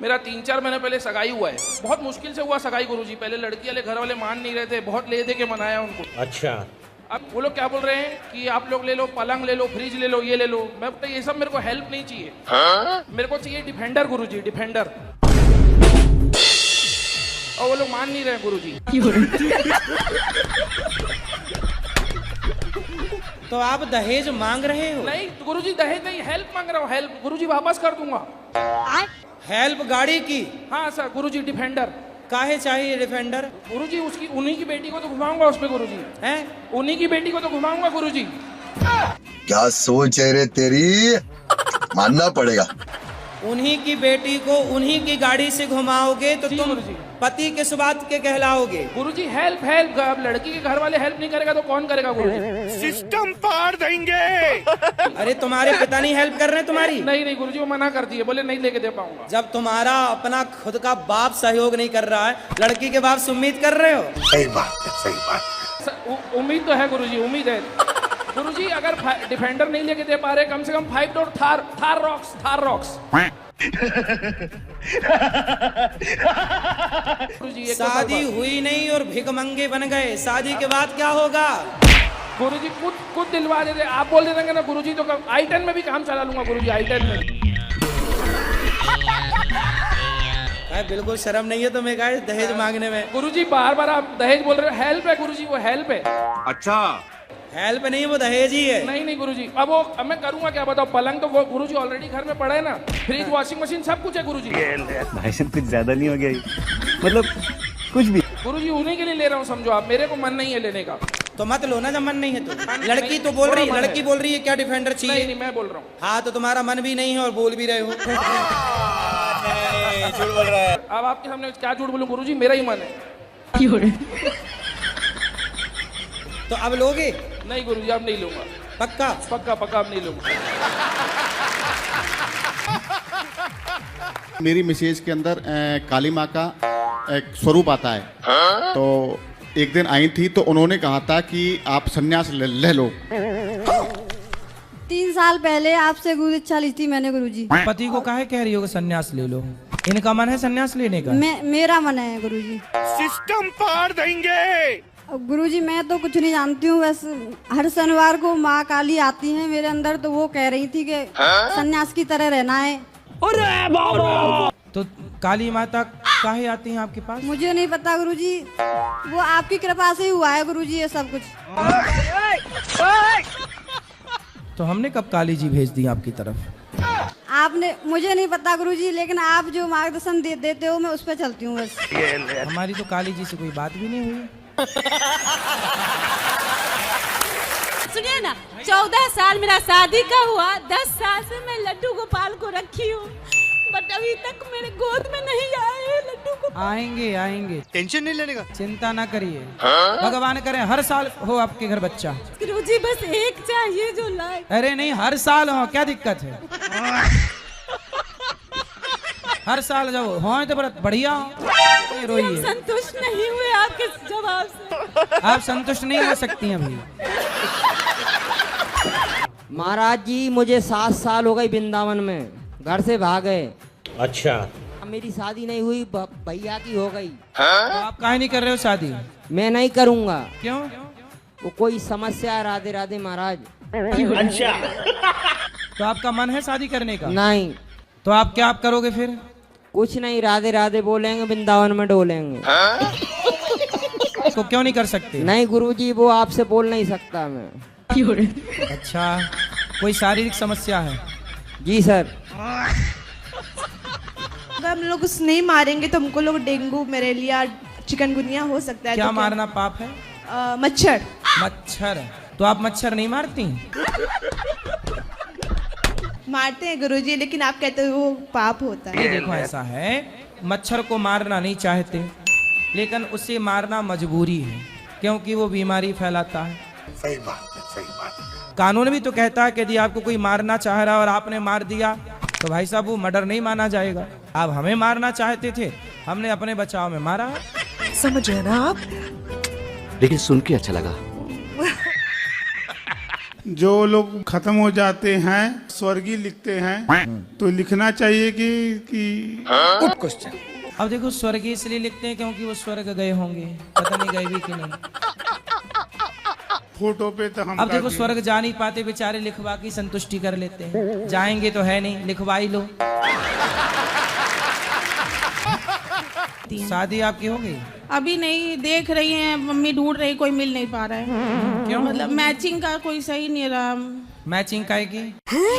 मेरा 3-4 महीने पहले सगाई हुआ है। बहुत मुश्किल से हुआ सगाई गुरुजी। पहले लड़की वाले घर वाले मान नहीं रहे थे, बहुत ले दे के मनाया उनको। अच्छा, अब वो लोग क्या बोल रहे हैं कि आप लोग ले लो, पलंग ले लो, फ्रिज ले लो, ये ले लो। मैं बोलता ये सब मेरे को हेल्प नहीं चाहिए। मेरे को चाहिए डिफेंडर गुरुजी, डिफेंडर। और वो लोग मान नहीं रहे गुरुजी। तो आप दहेज मांग रहे हो? नहीं गुरुजी, दहेज नहीं, हेल्प मांग रहा हूँ। हेल्प गुरुजी, वापस कर दूंगा। हेल्प गाड़ी की? हाँ सर गुरुजी, डिफेंडर। काहे चाहिए डिफेंडर? गुरुजी उसकी उन्हीं की बेटी को तो घुमाऊंगा उस पे गुरुजी। हैं? उन्हीं की बेटी को तो घुमाऊंगा गुरुजी। क्या सोच है रे तेरी, मानना पड़ेगा। उन्हीं की बेटी को उन्हीं की गाड़ी से घुमाओगे तो जी तुम गुरुजी। पति किस बात के कहलाओगे? गुरुजी हेल्प हेल्प। अब लड़की के घर वाले हेल्प नहीं करेगा तो कौन करेगा गुरुजी? सिस्टम पार देंगे। अरे तुम्हारे पिता नहीं हेल्प कर रहे तुम्हारी? नहीं नहीं गुरुजी, वो मना कर दिए, बोले नहीं लेके दे पाऊंगा। जब तुम्हारा अपना खुद का बाप सहयोग नहीं कर रहा है, लड़की के बाप से उम्मीद कर रहे हो? सही बात है, सही बात। उम्मीद तो है गुरुजी, उम्मीद है गुरुजी। अगर डिफेंडर नहीं लेके दे पा रहे, कम से कम 5 डोर थार रॉक्स। गुरुजी शादी हुई नहीं और भिखमंगे बन गए, शादी के बाद क्या होगा? गुरुजी खुद दिलवा देते। आप बोल देंगे ना गुरुजी तो I-10 में भी काम चला लूंगा गुरुजी, I-10 में। बिल्कुल शर्म नहीं है तुम्हें गाइस दहेज मांगने में? गुरुजी बार बार आप दहेज बोल रहे हो। हेल्प है गुरुजी, वो हेल्प है। अच्छा, हेल्प नहीं, वो दहेज ही है। नहीं गुरुजी, अब मैं करूंगा क्या बताओ? पलंग तो वो गुरुजी ऑलरेडी घर में पड़ा है ना, फ्रिज, वॉशिंग मशीन, सब कुछ है गुरुजी। भाई साहब कुछ ज्यादा नहीं हो गया ये? मतलब कुछ भी? गुरुजी उन्हीं के लिए ले रहा हूँ समझो आप, मेरे को मन नहीं है लेने का। तो मत लो ना जब मन नहीं है तो। नहीं, लड़की तो बोल रही है, थोड़ा मन लड़की है। बोल रही है क्या डिफेंडर चाहिए? नहीं मैं बोल रहा हूँ। हाँ तो तुम्हारा मन भी नहीं है और बोल भी रहे हो। झूठ बोल रहा है। अब आपके सामने क्या झूठ बोलूं गुरुजी, मेरा ही मन है। तो अब लोगे? नहीं गुरुजी, अब नहीं लूंगा। पक्का? पक्का अब नहीं लूंगा। मेरी मैसेज के अंदर काली माँ का एक स्वरूप आता है। तो एक दिन आई थी तो उन्होंने कहा था कि आप संन्यास ले लो। 3 साल पहले आपसे गुरु इच्छा ली थी मैंने गुरुजी। पति को काहे कह रही हो कि सन्यास ले लो? इनका मन है सन्यास लेने का? मेरा मन है गुरुजी। सिस्टम पार देंगे। गुरुजी मैं तो कुछ नहीं जानती हूँ, बस हर शनिवार को माँ काली आती है मेरे अंदर, तो वो कह रही थी कि सन्यास की तरह रहना है। तो काली माता काहे आती हैं आपके पास? मुझे नहीं पता गुरुजी, वो आपकी कृपा से ही हुआ है गुरुजी ये सब कुछ। तो हमने कब काली जी भेज दी आपकी तरफ? आपने, मुझे नहीं पता गुरुजी, लेकिन आप जो मार्गदर्शन देते हो मैं उस पर चलती हूँ बस। हमारी तो काली जी से कोई बात भी नहीं हुई। सुनिए ना, 14 साल मेरा शादी का हुआ, 10 साल से मैं लड्डू गोपाल को रखी हूँ, बट अभी तक मेरे गोद में नहीं आए लड्डू गोपाल। आएंगे। टेंशन नहीं लेने का। चिंता ना करिए, भगवान करे हर साल हो आपके घर बच्चा। गुरुजी बस एक चाहिए जो लाए। अरे नहीं, हर साल हो, क्या दिक्कत है? हर साल जब हो तो बढ़िया हो। रोइए, संतुष्ट नहीं हुए आपके जवाब से। आप संतुष्ट नहीं हो सकती अभी। महाराज जी मुझे 7 साल हो गए वृंदावन में, घर से भाग गए। अच्छा, मेरी शादी नहीं हुई, भैया की हो गई। तो आप काहे नहीं कर रहे हो शादी? मैं नहीं करूँगा। क्यों? वो कोई समस्या है। राधे राधे महाराज। अच्छा। तो आपका मन है शादी करने का? नहीं। तो आप क्या करोगे फिर? कुछ नहीं, राधे राधे बोलेंगे, वृंदावन में डोलेंगे। तो क्यों नहीं कर सकते? नहीं गुरुजी, वो आपसे बोल नहीं सकता मैं। अच्छा, कोई शारीरिक समस्या है? जी सर। अगर हम लोग उस नहीं मारेंगे तो हमको लोग डेंगू, मलेरिया, चिकनगुनिया हो सकता है। क्या तो मारना पाप है? मच्छर। मच्छर? तो आप मच्छर नहीं मारती? मारते हैं गुरुजी, लेकिन आप कहते हो वो पाप होता है। ये देखो ऐसा है, मच्छर को मारना नहीं चाहते, लेकिन उसे मारना मजबूरी है, क्योंकि वो बीमारी फैलाता है। सही बात है, सही बात है। कानून भी तो कहता है कि यदि आपको कोई मारना चाह रहा है और आपने मार दिया तो भाई साहब वो मर्डर नहीं माना जाएगा। आप हमें मारना चाहते थे, हमने अपने बचाव में मारा। समझ रहे ना आप? लेकिन सुन के अच्छा लगा। जो लोग खत्म हो जाते हैं स्वर्गीय लिखते हैं तो लिखना चाहिए कि अब देखो स्वर्गीय इसलिए लिखते हैं क्योंकि वो स्वर्ग गए होंगे, पता नहीं गए भी कि नहीं। फोटो पे तो हम अब देखो स्वर्ग जा नहीं पाते बेचारे, लिखवा की संतुष्टि कर लेते हैं। जाएंगे तो है नहीं, लिखवा ही लो। शादी आपकी हो गई? अभी नहीं, देख रही हैं, मम्मी ढूंढ रही, कोई मिल नहीं पा रहा है। क्यों? मतलब मैचिंग का कोई सही नहीं रहा। मैचिंग काय की?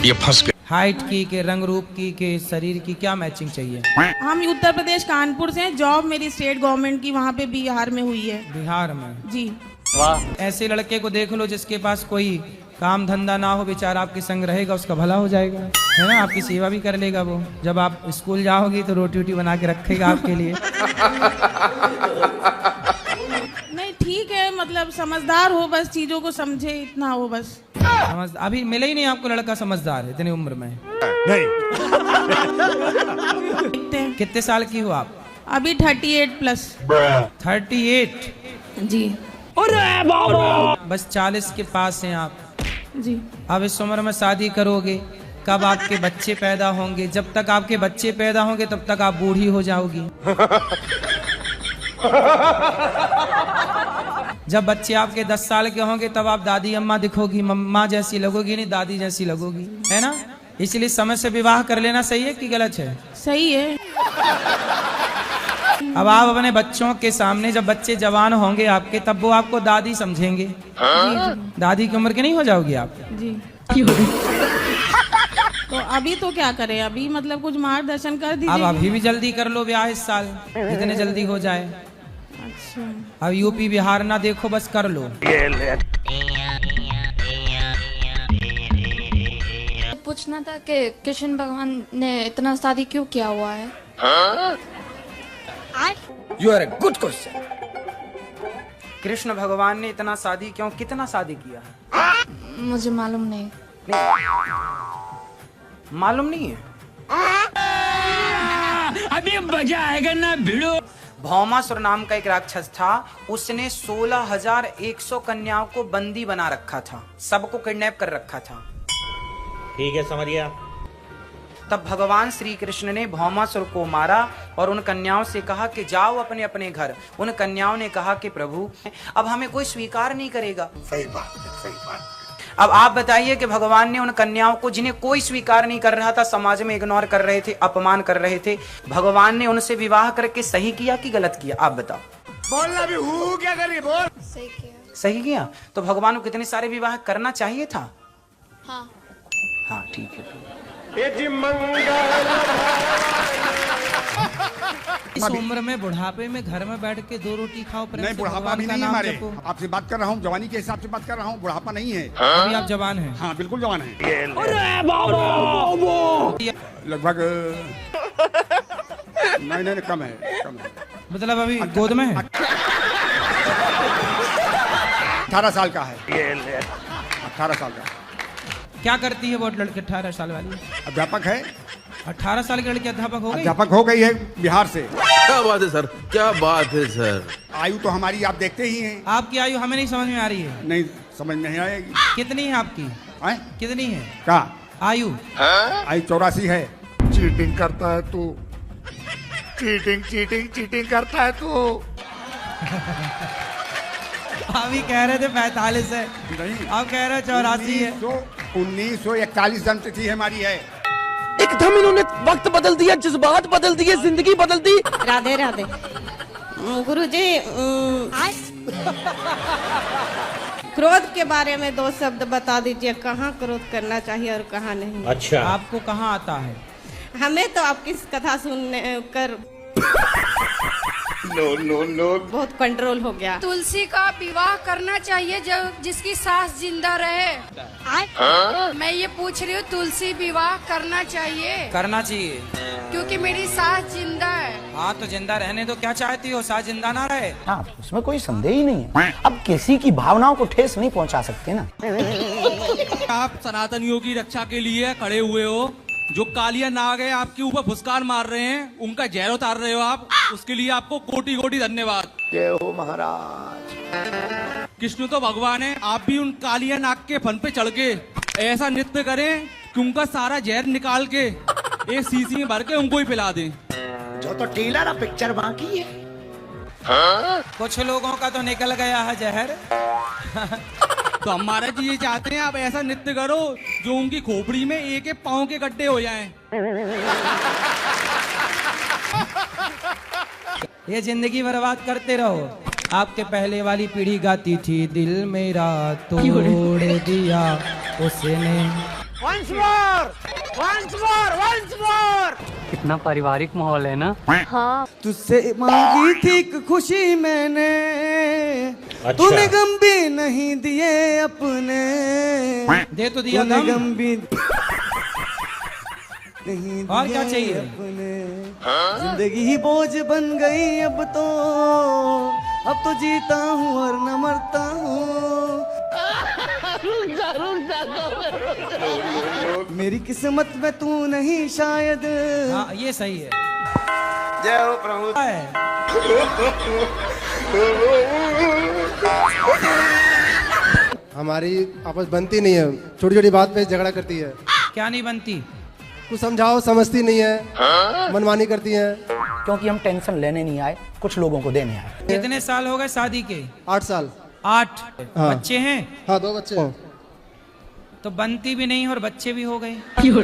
ये फंस गए। हाइट की के रंग रूप की के शरीर की, क्या मैचिंग चाहिए? हम उत्तर प्रदेश कानपुर से हैं, जॉब मेरी स्टेट गवर्नमेंट की वहाँ पे बिहार में हुई है। बिहार में? जी। ऐसे लड़के को देख लो जिसके पास कोई काम धंधा ना हो, बेचारा आपके संग रहेगा, उसका भला हो जाएगा, है ना? आपकी सेवा भी कर लेगा वो। जब आप स्कूल जाओगी तो रोटी वोटी बना के रखेगा आपके लिए। नहीं ठीक है, मतलब समझदार हो, बस चीजों को समझे, इतना हो बस। अभी मिले ही नहीं आपको लड़का समझदार इतनी उम्र में? कितने साल की हो आप? अभी 38 प्लस। 38? जी। बस 40 के पास हैं आप। जी। अब इस उम्र में शादी करोगे, कब आपके बच्चे पैदा होंगे? जब तक आपके बच्चे पैदा होंगे तब तक आप बूढ़ी हो जाओगी। जब बच्चे आपके 10 साल के होंगे तब आप दादी अम्मा दिखोगी, मम्मा जैसी लगोगी, नहीं दादी जैसी लगोगी, है ना? इसलिए समय से विवाह कर लेना सही है कि गलत है? सही है। अब आप अपने बच्चों के सामने, जब बच्चे जवान होंगे आपके, तब वो आपको दादी समझेंगे। दादी की उम्र की नहीं हो जाओगी आप? जी। तो अभी तो क्या करें, अभी मतलब कुछ मार्गदर्शन कर दीजिए। अब अभी भी जल्दी कर लो ब्याह इस साल, जितने जल्दी हो जाए। अच्छा। अब यूपी बिहार ना देखो, बस कर लो। पूछना था कि कृष्ण भगवान ने इतना शादी क्यों किया हुआ है? You are a good question. Krishna भगवान ने इतना शादी क्यों, कितना शादी किया है? मुझे मालूम नहीं। मालूम नहीं है? अभी मजा आएगा ना भिड़ो। भौमासुर नाम का एक राक्षस था, उसने 16,100 कन्याओं को बंदी बना रखा था, सबको किडनैप कर रखा था। ठीक है, समझ गया। तब भगवान श्री कृष्ण ने भौमासुर को मारा और उन कन्याओं से कहा कि जाओ अपने अपने घर। उन कन्याओं ने कहा कि प्रभु अब हमें कोई स्वीकार नहीं करेगा। सही बात है, सही बात। अब आप बताइए कि भगवान ने उन कन्याओं को, जिन्हें कोई स्वीकार नहीं कर रहा था, समाज में इग्नोर कर रहे थे, अपमान कर रहे थे, भगवान ने उनसे विवाह करके सही किया कि गलत किया? आप बताओ। बोलना भी हूँ, क्या करिए, बोल। सही किया। सही किया? तो भगवान को कितने सारे विवाह करना चाहिए था? हाँ। हाँ ठीक है। इस उम्र में बुढ़ापे में घर में बैठ के 2 रोटी खाओ, नहीं, बुढ़ापा भी नहीं है हमारे। आपसे बात कर रहा हूँ, जवानी के हिसाब से बात कर रहा हूँ, बुढ़ापा नहीं है। अभी आप जवान हैं? हाँ बिल्कुल जवान है। लगभग नहीं, कम है, कम है। मतलब अभी गोद में है? 18 साल का है। 18 साल का। क्या करती है वो लड़की 18 साल वाली? अध्यापक है। 18 साल की लड़की अध्यापक हो गई? अध्यापक हो गई है बिहार से। क्या बात है सर, क्या बात है सर। आयु तो हमारी आप देखते ही हैं। आपकी आयु हमें नहीं समझ में आ रही है। नहीं समझ नहीं आएगी। कितनी है आपकी? कितनी है क्या आयु? आयु 84 है। चीटिंग करता है तू, चीटिंग करता है तू। अभी कह रहे थे 45 है, नहीं, आप कह रहे 84 है। 1941 जन्मतिथि है हमारी है। एकदम इन्होंने वक्त बदल दिया, जज्बात बदल दिए, जिंदगी बदल दी। राधे राधे। गुरुजी, क्रोध के बारे में 2 शब्द बता दीजिए, कहाँ क्रोध करना चाहिए और कहाँ नहीं। अच्छा, आपको कहाँ आता है? हमें तो आपकी कथा सुनने कर नो बहुत कंट्रोल हो गया। तुलसी का विवाह करना चाहिए जब जिसकी सास जिंदा रहे। मैं ये पूछ रही हूँ, तुलसी विवाह करना चाहिए? करना चाहिए, क्योंकि मेरी सास जिंदा है। हाँ तो जिंदा रहने दो, क्या चाहती हो, सास जिंदा ना रहे? हाँ, उसमें कोई संदेह ही नहीं है। अब किसी की भावनाओं को ठेस नहीं पहुंचा सकते ना। आप सनातनियों की रक्षा के लिए खड़े हुए हो, जो कालिया नाग है आपके ऊपर फुसकार मार रहे हैं, उनका जहर उतार रहे हो आप, उसके लिए आपको कोटि कोटि धन्यवाद। जय हो महाराज। कृष्ण तो भगवान है, आप भी उन कालिया नाग के फन पे चढ़ के ऐसा नृत्य करें कि उनका सारा जहर निकाल के एक शीशी में भर के उनको ही पिला दें। जो तो टीलर पिक्चर बाकी है। कुछ लोगों का तो निकल गया है जहर। तो हमारा जी ये चाहते हैं आप ऐसा नृत्य करो जो उनकी खोपड़ी में एक एक पाँव के गड्ढे हो जाएं। ये जिंदगी बर्बाद करते रहो। आपके पहले वाली पीढ़ी गाती थी, दिल मेरा तोड़ दिया उसने। Once more! Once more! Once more! कितना पारिवारिक माहौल है ना। हाँ। तुझसे मांगी थी एक खुशी मैंने, तूने गम भी नहीं दिए अपने। दे तो दिया तूने गम। गम भी नहीं दिए और क्या चाहिए? अपने। जिंदगी ही बोझ बन गई अब तो जीता हूँ और न मरता हूँ। मेरी किस्मत में तू नहीं शायद। हाँ ये सही है। जय हो प्रभु। हमारी आपस बनती नहीं है, छोटी छोटी बात पे झगड़ा करती है। क्या नहीं बनती? कुछ समझाओ समझती नहीं है, मनमानी करती है। क्योंकि हम टेंशन लेने नहीं आए, कुछ लोगों को देने आए। कितने साल हो गए शादी के? 8 साल। 8। हाँ। बच्चे हैं? हाँ 2 बच्चे हैं। तो बनती भी नहीं और बच्चे भी हो गए। अरे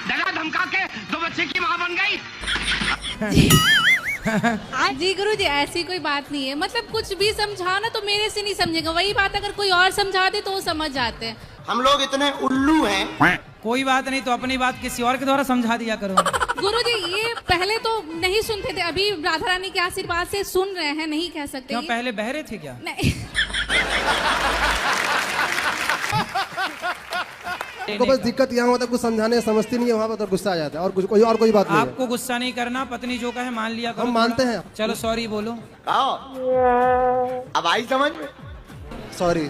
डरा धमका के 2 बच्चे की माँ बन गई। जी गुरुजी ऐसी कोई बात नहीं है, मतलब कुछ भी समझाओ ना तो मेरे से नहीं समझेगा, वही बात अगर कोई और समझा दे तो वो समझ जाते हैं। हम लोग इतने उल्लू हैं। कोई बात नहीं, तो अपनी बात किसी और के द्वारा समझा दिया करो। गुरुजी ये पहले तो नहीं सुनते थे, अभी राधा रानी के आशीर्वाद से सुन रहे हैं, नहीं कह सकते। क्यों पहले बहरे थे क्या? नहीं। को बस दिक्कत यहाँ होता है, कुछ समझाने समझती नहीं है, वहाँ पर तो गुस्सा आ जाता है। और कुछ कोई बात नहीं है। आपको गुस्सा नहीं करना, पत्नी जो कहे मान लिया करो। हम मानते हैं। चलो सॉरी बोलो। अब आई समझ में। सॉरी।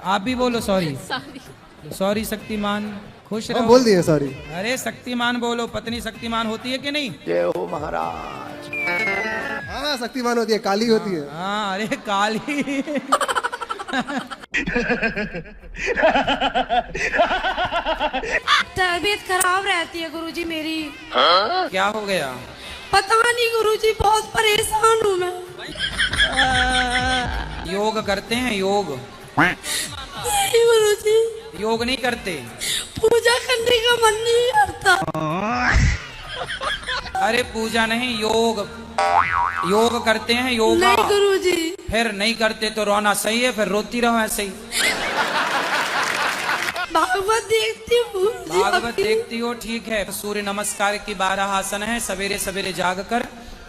आप भी बोलो सॉरी। सॉरी। सॉरी शक्तिमान, खुश हम रहो। बोल दिए सॉरी। अरे शक्तिमान बोलो, पत्नी शक्तिमान होती है कि नहीं? जय हो महाराज। हाँ शक्तिमान होती है, काली होती है। हाँ अरे काली। तबीयत खराब रहती है गुरुजी मेरी। क्या हो गया? पता नहीं गुरुजी, बहुत परेशान हूँ मैं। योग करते हैं योग? नहीं गुरुजी, योग नहीं करते? पूजा करने का मन नहीं करता। अरे पूजा नहीं, योग। योग करते हैं योगा। नहीं गुरुजी। फिर नहीं करते तो रोना सही है, फिर रोती रहो ऐसे ही। भागवत देखती हूँ। भागवत देखती हो, ठीक है। सूर्य नमस्कार की 12 आसन है, सवेरे सवेरे जाग कर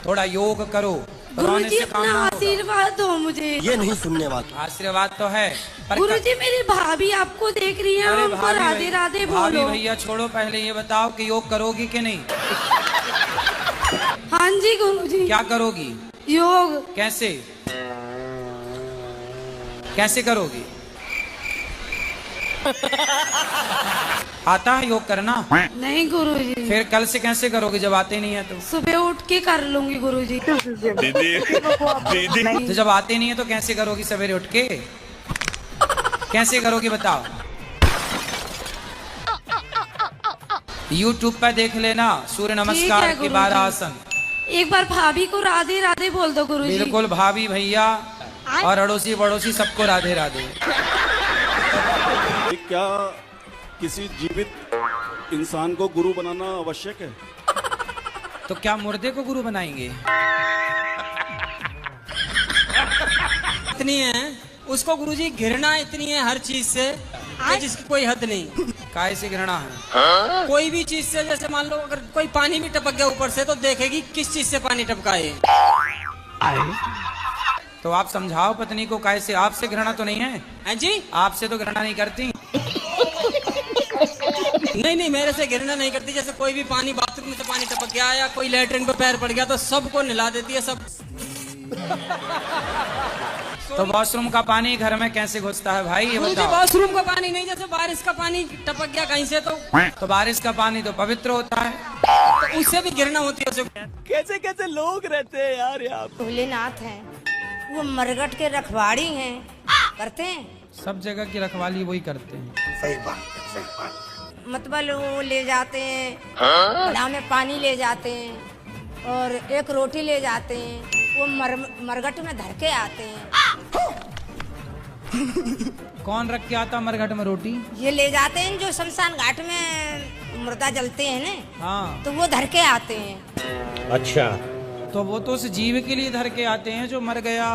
थोड़ा योग करो। गुरुजी अपना आशीर्वाद दो मुझे। ये नहीं सुनने वाला। आशीर्वाद तो है पर गुरुजी मेरी भाभी आपको देख रही है, अरे उनको राधे राधे भाभी बोलो। भैया छोड़ो, पहले ये बताओ कि योग करोगी कि नहीं? हाँ जी गुरुजी। क्या करोगी? योग। कैसे कैसे करोगी? आता है योग करना? नहीं गुरुजी। फिर कल से कैसे करोगे जब आते नहीं है तो? सुबह उठ के कर लूंगी गुरुजी। तो जब आते नहीं है तो कैसे करोगी सवेरे उठ के? कैसे करोगी बताओ? YouTube पे देख लेना, सूर्य नमस्कार के 12 आसन। एक बार भाभी को राधे राधे बोल दो गुरुजी। बिल्कुल, भाभी भैया और अड़ोसी पड़ोसी सबको राधे राधे। क्या किसी जीवित इंसान को गुरु बनाना आवश्यक है? तो क्या मुर्दे को गुरु बनाएंगे? इतनी है उसको गुरुजी घृणा इतनी है हर चीज से कि जिसकी कोई हद नहीं। काय से घृणा है? कोई भी चीज से, जैसे मान लो अगर कोई पानी भी टपक गया ऊपर से तो देखेगी किस चीज से पानी टपका है। तो आप समझाओ पत्नी को काय से। आपसे घृणा तो नहीं है? हैं जी? आपसे तो घृणा नहीं करती? नहीं मेरे से घृणा नहीं करती। जैसे कोई भी पानी बाथरूम में से पानी टपक गया या कोई लेटरिन पे पैर पड़ गया तो सबको नहला देती है सब। तो वॉशरूम का पानी घर में कैसे घुसता है भाई, ये बताओ? वॉशरूम का पानी नहीं, जैसे बारिश का पानी टपक गया कहीं से तो बारिश का पानी तो पवित्र होता है, तो उससे भी घृणा होती है। कैसे कैसे लोग रहते हैं यार यहाँ। भोलेनाथ है, वो मरघट के रखवाड़ी हैं, करते हैं। सब जगह की रखवाली वही करते हैं। सही बात, सही बात। मतलब वो ले जाते हैं, घड़ा में पानी ले जाते हैं और एक रोटी ले जाते हैं, वो मरघट में धर के आते हैं। कौन रख के आता मरघट में रोटी? ये ले जाते हैं जो शमशान घाट में मुर्दा जलते हैं ना, हाँ, तो वो धर के आते हैं। अच्छा, तो वो तो उस जीव के लिए धर के आते हैं जो मर गया।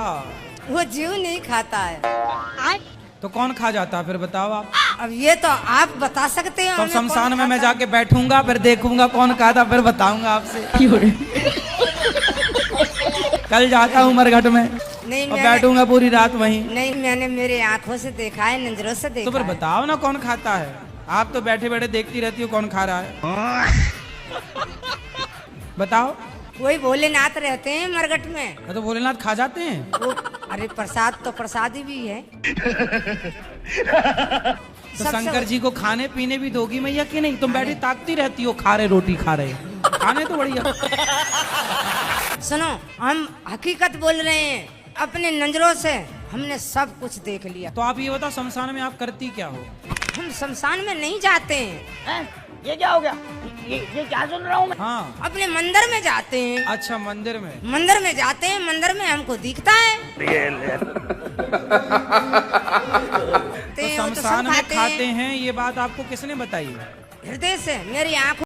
वो जीव नहीं खाता है। तो कौन खा जाता है फिर बताओ आप? अब ये तो आप बता सकते हो। तो शमशान में मैं जाके बैठूंगा, फिर देखूंगा कौन खाता, फिर बताऊंगा आपसे। कल जाता हूँ मरघट में नहीं, और बैठूंगा पूरी रात वहीं। नहीं, मैंने मेरे आंखों से देखा है, नजरों से देखा तो फिर है। बताओ ना कौन खाता है? आप तो बैठे बैठे देखती रहती हो कौन खा रहा है। बताओ। वही भोलेनाथ रहते हैं मरघट में। तो भोलेनाथ खा जाते हैं? वो अरे प्रसाद तो प्रसादी भी है। तो शंकर जी को खाने पीने भी दोगी मैया कि नहीं? तुम बैठी ताकती रहती हो, खा रहे रोटी खा रहे, खाने तो बढ़िया। सुनो, हम हकीकत बोल रहे हैं, अपने नजरों से हमने सब कुछ देख लिया। तो आप ये बताओ शमशान में आप करती क्या हो? हम शमशान में नहीं जाते हैं। ये क्या हो गया? ये क्या सुन रहा हूँ मैं? हाँ, अपने मंदिर में जाते हैं। अच्छा, मंदिर में? मंदिर में जाते हैं, मंदिर में हमको दिखता है। तो शमशान में खाते हैं, ये बात आपको किसने बताई? हृदय से मेरी आंखों